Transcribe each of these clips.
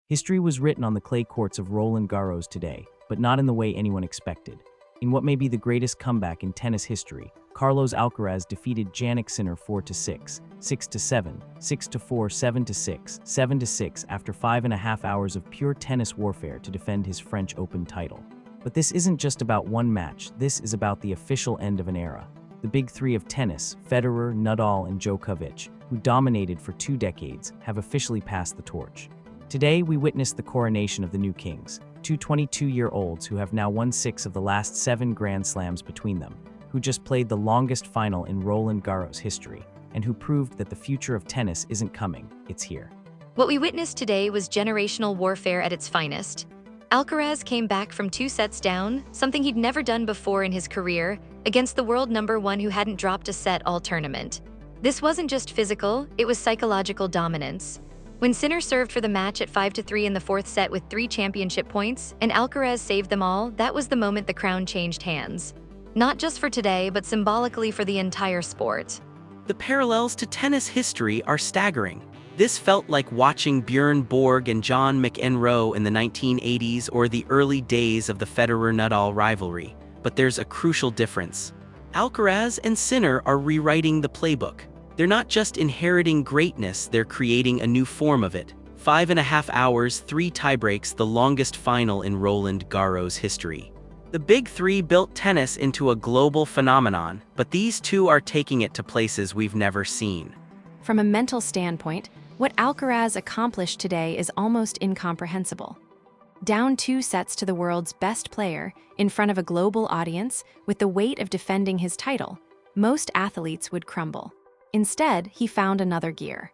History was written on the clay courts of Roland Garros today, but not in the way anyone expected. In what may be the greatest comeback in tennis history, Carlos Alcaraz defeated Jannik Sinner 4-6, 6-7, 6-4, 7-6, 7-6 after 5.5 hours of pure tennis warfare to defend his French Open title. But this isn't just about one match, this is about the official end of an era. The big three of tennis, Federer, Nadal, and Djokovic, who dominated for 2 decades, have officially passed the torch. Today, we witnessed the coronation of the new kings, two 22-year-olds who have now won 6 of the last 7 Grand Slams between them, who just played the longest final in Roland Garros history, and who proved that the future of tennis isn't coming, it's here. What we witnessed today was generational warfare at its finest. Alcaraz came back from 2 sets down, something he'd never done before in his career, against the world #1 who hadn't dropped a set all tournament. This wasn't just physical, it was psychological dominance. When Sinner served for the match at 5-3 in the 4th set with 3 championship points, and Alcaraz saved them all, that was the moment the crown changed hands. Not just for today, but symbolically for the entire sport. The parallels to tennis history are staggering. This felt like watching Bjorn Borg and John McEnroe in the 1980s or the early days of the Federer-Nadal rivalry. But there's a crucial difference. Alcaraz and Sinner are rewriting the playbook. They're not just inheriting greatness, they're creating a new form of it. 5.5 hours, 3 tiebreaks, the longest final in Roland Garros history. The big three built tennis into a global phenomenon, but these two are taking it to places we've never seen. From a mental standpoint, what Alcaraz accomplished today is almost incomprehensible. Down 2 sets to the world's best player, in front of a global audience, with the weight of defending his title, most athletes would crumble. Instead, he found another gear.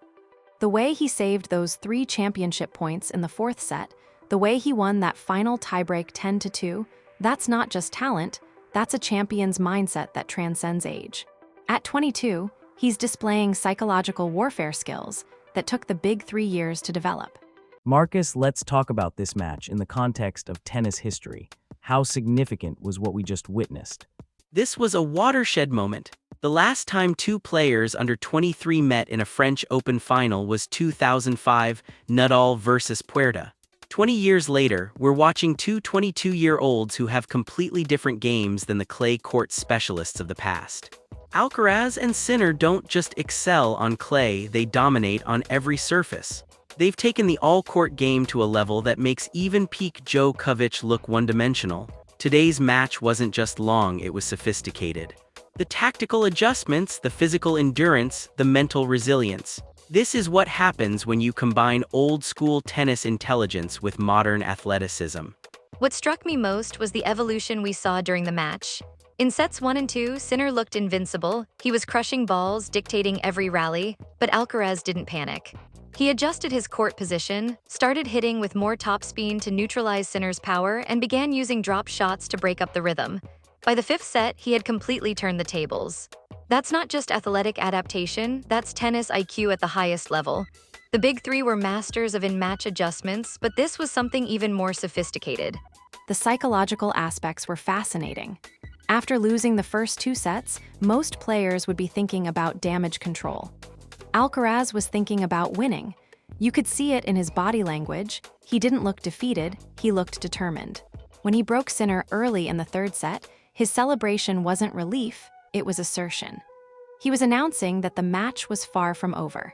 The way he saved those 3 championship points in the 4th set, the way he won that final tiebreak 10-2, that's not just talent, that's a champion's mindset that transcends age. At 22, he's displaying psychological warfare skills that took the big 3 years to develop. Marcus, let's talk about this match in the context of tennis history. How significant was what we just witnessed? This was a watershed moment. The last time 2 players under 23 met in a French Open final was 2005, Nadal versus Puerta. 20 years later, we're watching 2 22-year-olds who have completely different games than the clay court specialists of the past. Alcaraz and Sinner don't just excel on clay, they dominate on every surface. They've taken the all-court game to a level that makes even peak Djokovic look one-dimensional. Today's match wasn't just long, it was sophisticated. The tactical adjustments, the physical endurance, the mental resilience. This is what happens when you combine old-school tennis intelligence with modern athleticism. What struck me most was the evolution we saw during the match. In sets 1 and 2, Sinner looked invincible. He was crushing balls, dictating every rally, but Alcaraz didn't panic. He adjusted his court position, started hitting with more topspin to neutralize Sinner's power, and began using drop shots to break up the rhythm. By the 5th set, he had completely turned the tables. That's not just athletic adaptation, that's tennis IQ at the highest level. The big three were masters of in-match adjustments, but this was something even more sophisticated. The psychological aspects were fascinating. After losing the first 2 sets, most players would be thinking about damage control. Alcaraz was thinking about winning. You could see it in his body language. He didn't look defeated, he looked determined. When he broke Sinner early in the 3rd set, his celebration wasn't relief, it was assertion. He was announcing that the match was far from over.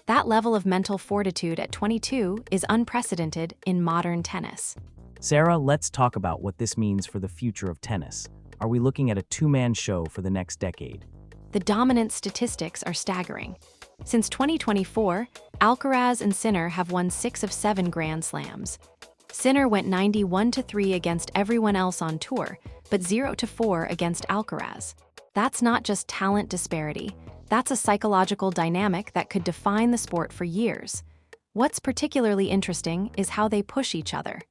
That level of mental fortitude at 22 is unprecedented in modern tennis. Sarah, let's talk about what this means for the future of tennis. Are we looking at a 2-man show for the next decade? The dominant statistics are staggering. Since 2024, Alcaraz and Sinner have won 6 of 7 Grand Slams. Sinner went 91-3 against everyone else on tour, but 0-4 against Alcaraz. That's not just talent disparity, that's a psychological dynamic that could define the sport for years. What's particularly interesting is how they push each other.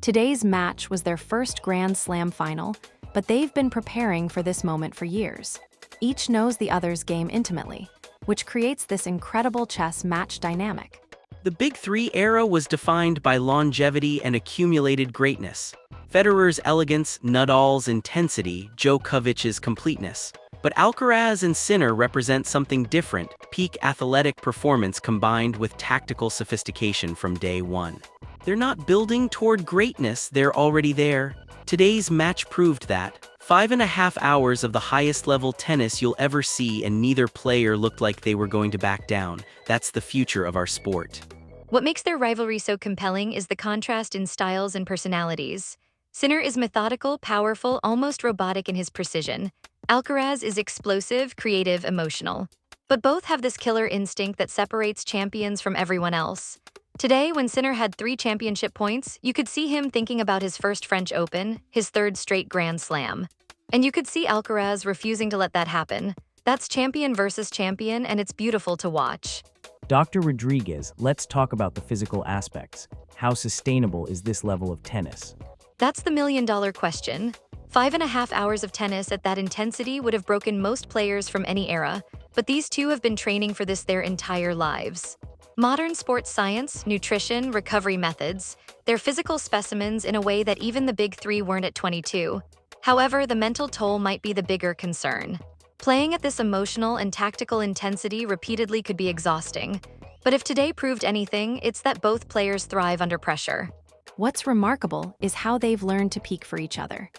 Today's match was their first Grand Slam final, but they've been preparing for this moment for years. Each knows the other's game intimately, which creates this incredible chess match dynamic. The Big Three era was defined by longevity and accumulated greatness. Federer's elegance, Nadal's intensity, Djokovic's completeness. But Alcaraz and Sinner represent something different, peak athletic performance combined with tactical sophistication from day one. They're not building toward greatness, they're already there. Today's match proved that. 5.5 hours of the highest level tennis you'll ever see, and neither player looked like they were going to back down. That's the future of our sport. What makes their rivalry so compelling is the contrast in styles and personalities. Sinner is methodical, powerful, almost robotic in his precision. Alcaraz is explosive, creative, emotional. But both have this killer instinct that separates champions from everyone else. Today, when Sinner had 3 championship points, you could see him thinking about his first French Open, his 3rd straight Grand Slam. And you could see Alcaraz refusing to let that happen. That's champion versus champion, and it's beautiful to watch. Dr. Rodriguez, let's talk about the physical aspects. How sustainable is this level of tennis? That's the million-dollar question. 5.5 hours of tennis at that intensity would have broken most players from any era, but these two have been training for this their entire lives. Modern sports science, nutrition, recovery methods, they're physical specimens in a way that even the big 3 weren't at 22. However, the mental toll might be the bigger concern. Playing at this emotional and tactical intensity repeatedly could be exhausting. But if today proved anything, it's that both players thrive under pressure. What's remarkable is how they've learned to peak for each other.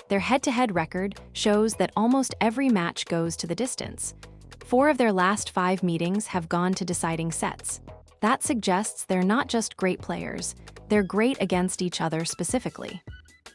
Their head-to-head record shows that almost every match goes to the distance. 4 of their last 5 meetings have gone to deciding sets. That suggests they're not just great players, they're great against each other specifically.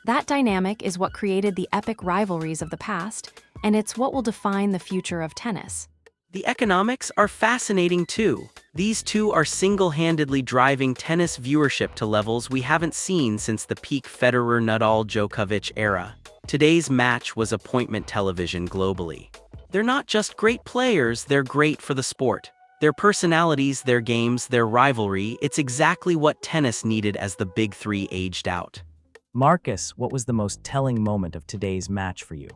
That dynamic is what created the epic rivalries of the past, and it's what will define the future of tennis. The economics are fascinating too. These two are single-handedly driving tennis viewership to levels we haven't seen since the peak Federer-Nadal-Djokovic era. Today's match was appointment television globally. They're not just great players, they're great for the sport. Their personalities, their games, their rivalry, it's exactly what tennis needed as the big 3 aged out. Marcus, what was the most telling moment of today's match for you?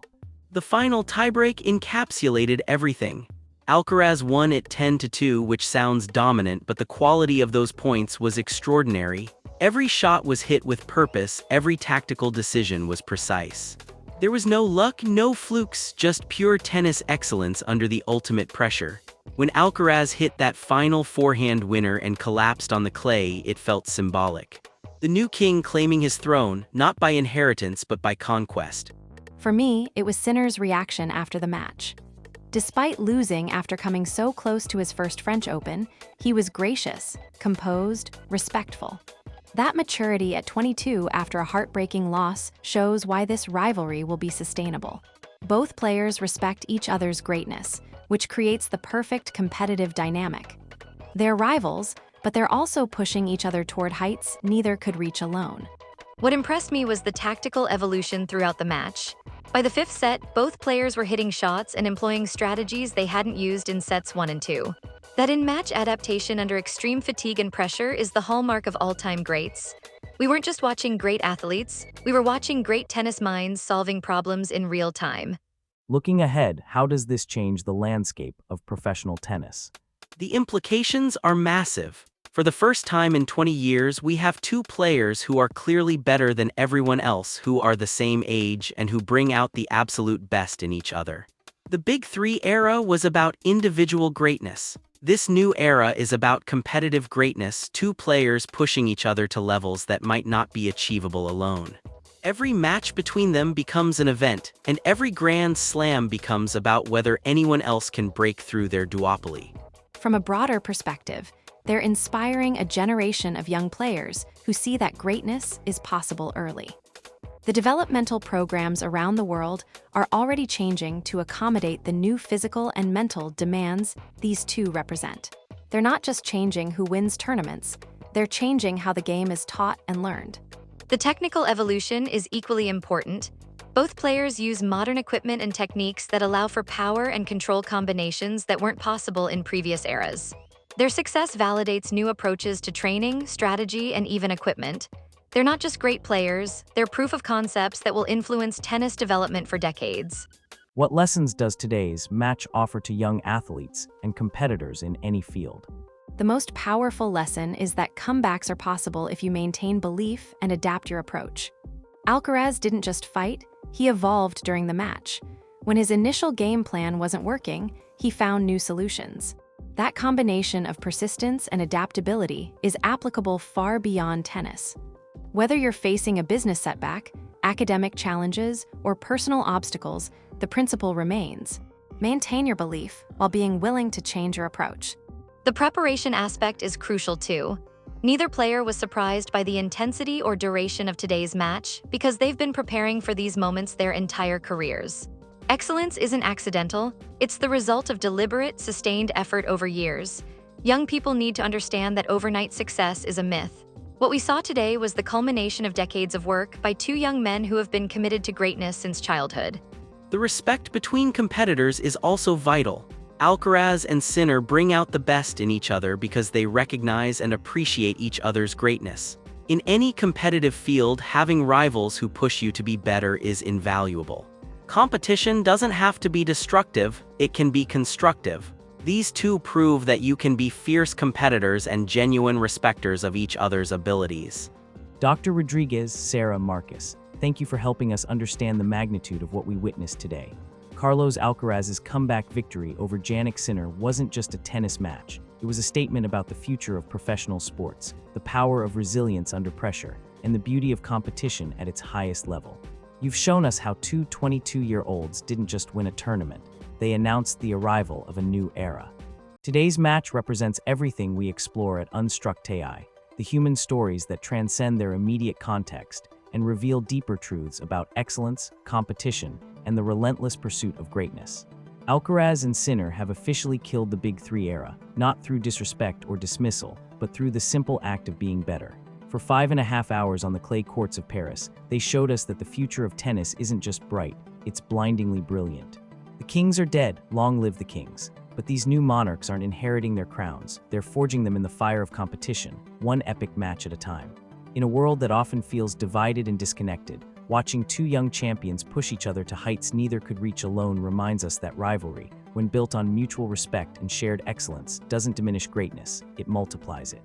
The final tiebreak encapsulated everything. Alcaraz won at 10-2, which sounds dominant, but the quality of those points was extraordinary. Every shot was hit with purpose, every tactical decision was precise. There was no luck, no flukes, just pure tennis excellence under the ultimate pressure. When Alcaraz hit that final forehand winner and collapsed on the clay, it felt symbolic. The new king claiming his throne, not by inheritance but by conquest. For me, it was Sinner's reaction after the match. Despite losing after coming so close to his first French Open, he was gracious, composed, respectful. That maturity at 22 after a heartbreaking loss shows why this rivalry will be sustainable. Both players respect each other's greatness, which creates the perfect competitive dynamic. They're rivals, but they're also pushing each other toward heights neither could reach alone. What impressed me was the tactical evolution throughout the match. By the 5th set, both players were hitting shots and employing strategies they hadn't used in sets 1 and 2. That in-match adaptation under extreme fatigue and pressure is the hallmark of all-time greats. We weren't just watching great athletes, we were watching great tennis minds solving problems in real time. Looking ahead, how does this change the landscape of professional tennis? The implications are massive. For the first time in 20 years, we have 2 players who are clearly better than everyone else, who are the same age and who bring out the absolute best in each other. The Big 3 era was about individual greatness. This new era is about competitive greatness, 2 players pushing each other to levels that might not be achievable alone. Every match between them becomes an event, and every Grand Slam becomes about whether anyone else can break through their duopoly. From a broader perspective, they're inspiring a generation of young players who see that greatness is possible early. The developmental programs around the world are already changing to accommodate the new physical and mental demands these 2 represent. They're not just changing who wins tournaments, they're changing how the game is taught and learned. The technical evolution is equally important. Both players use modern equipment and techniques that allow for power and control combinations that weren't possible in previous eras. Their success validates new approaches to training, strategy, and even equipment. They're not just great players, they're proof of concepts that will influence tennis development for decades. What lessons does today's match offer to young athletes and competitors in any field? The most powerful lesson is that comebacks are possible if you maintain belief and adapt your approach. Alcaraz didn't just fight, he evolved during the match. When his initial game plan wasn't working, he found new solutions. That combination of persistence and adaptability is applicable far beyond tennis. Whether you're facing a business setback, academic challenges, or personal obstacles, the principle remains. Maintain your belief while being willing to change your approach. The preparation aspect is crucial too. Neither player was surprised by the intensity or duration of today's match because they've been preparing for these moments their entire careers. Excellence isn't accidental, it's the result of deliberate, sustained effort over years. Young people need to understand that overnight success is a myth. What we saw today was the culmination of decades of work by two young men who have been committed to greatness since childhood. The respect between competitors is also vital. Alcaraz and Sinner bring out the best in each other because they recognize and appreciate each other's greatness. In any competitive field, having rivals who push you to be better is invaluable. Competition doesn't have to be destructive, it can be constructive. These two prove that you can be fierce competitors and genuine respecters of each other's abilities. Dr. Rodriguez, Sarah, Marcus, thank you for helping us understand the magnitude of what we witnessed today. Carlos Alcaraz's comeback victory over Jannik Sinner wasn't just a tennis match. It was a statement about the future of professional sports, the power of resilience under pressure, and the beauty of competition at its highest level. You've shown us how two 22-year-olds didn't just win a tournament, they announced the arrival of a new era. Today's match represents everything we explore at Unstruck TI, the human stories that transcend their immediate context and reveal deeper truths about excellence, competition, and the relentless pursuit of greatness. Alcaraz and Sinner have officially killed the Big Three era, not through disrespect or dismissal, but through the simple act of being better. For 5.5 hours on the clay courts of Paris, they showed us that the future of tennis isn't just bright, it's blindingly brilliant. The kings are dead, long live the kings. But these new monarchs aren't inheriting their crowns, they're forging them in the fire of competition, one epic match at a time. In a world that often feels divided and disconnected, watching two young champions push each other to heights neither could reach alone reminds us that rivalry, when built on mutual respect and shared excellence, doesn't diminish greatness, it multiplies it.